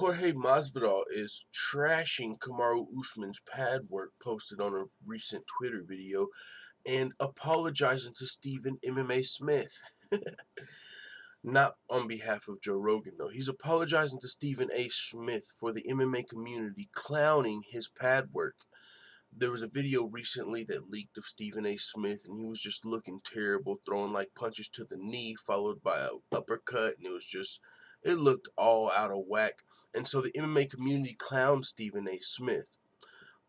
Jorge Masvidal is trashing Kamaru Usman's pad work posted on a recent Twitter video and apologizing to Stephen MMA Smith. Not on behalf of Joe Rogan, though. He's apologizing to Stephen A. Smith for the MMA community clowning his pad work. There was a video recently that leaked of Stephen A. Smith, and he was just looking terrible, throwing like punches to the knee, followed by an uppercut, and it looked all out of whack. And so the MMA community clowned Stephen A. Smith.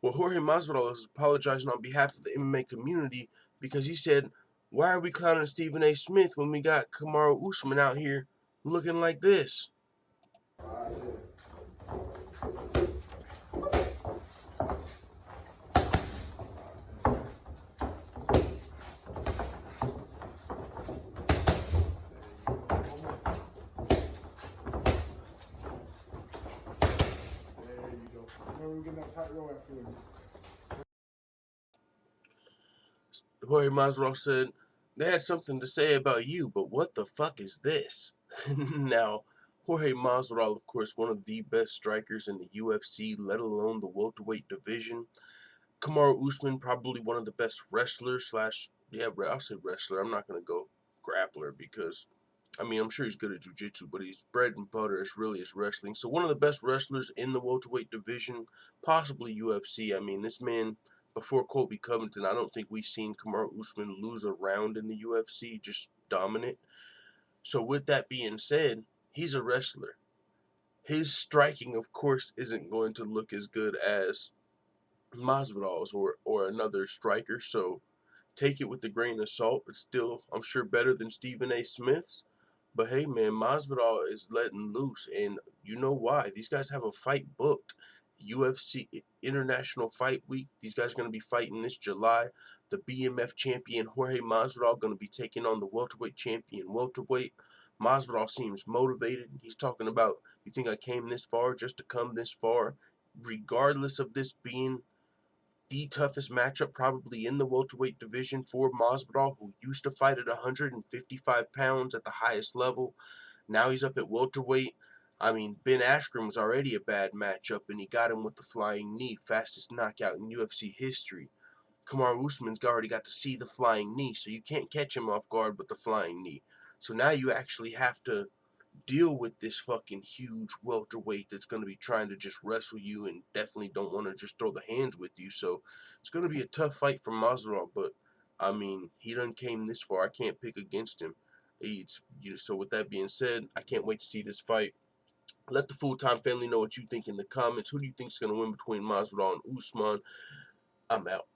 Well, Jorge Masvidal is apologizing on behalf of the MMA community because he said, "Why are we clowning Stephen A. Smith when we got Kamaru Usman out here looking like this?" Jorge Masvidal said, "They had something to say about you, but what the fuck is this?" Now, Jorge Masvidal, of course, one of the best strikers in the UFC, let alone the welterweight division. Kamaru Usman, probably one of the best wrestlers I'll say wrestler. I'm not going to go grappler because, I'm sure he's good at jiu-jitsu, but his bread and butter is really his wrestling. So one of the best wrestlers in the welterweight division, possibly UFC. This man, before Colby Covington, I don't think we've seen Kamaru Usman lose a round in the UFC, just dominant. So with that being said, he's a wrestler. His striking, of course, isn't going to look as good as Masvidal's or another striker, so take it with a grain of salt. It's still, I'm sure, better than Stephen A. Smith's. But hey, man, Masvidal is letting loose, and you know why? These guys have a fight booked. UFC International Fight Week. These guys are going to be fighting this July. The BMF champion Jorge Masvidal going to be taking on the welterweight champion welterweight. Masvidal seems motivated. He's talking about, "You think I came this far just to come this far?" Regardless of this being the toughest matchup probably in the welterweight division for Masvidal, who used to fight at 155 pounds at the highest level. Now he's up at welterweight. Ben Askren was already a bad matchup, and he got him with the flying knee, fastest knockout in UFC history. Kamaru Usman's already got to see the flying knee, so you can't catch him off guard with the flying knee. So now you actually have to deal with this fucking huge welterweight that's going to be trying to just wrestle you and definitely don't want to just throw the hands with you. So it's going to be a tough fight for Masvidal, but he done came this far. I can't pick against him. So with that being said, I can't wait to see this fight. Let the full-time family know what you think in the comments. Who do you think is going to win between Masvidal and Usman? I'm out.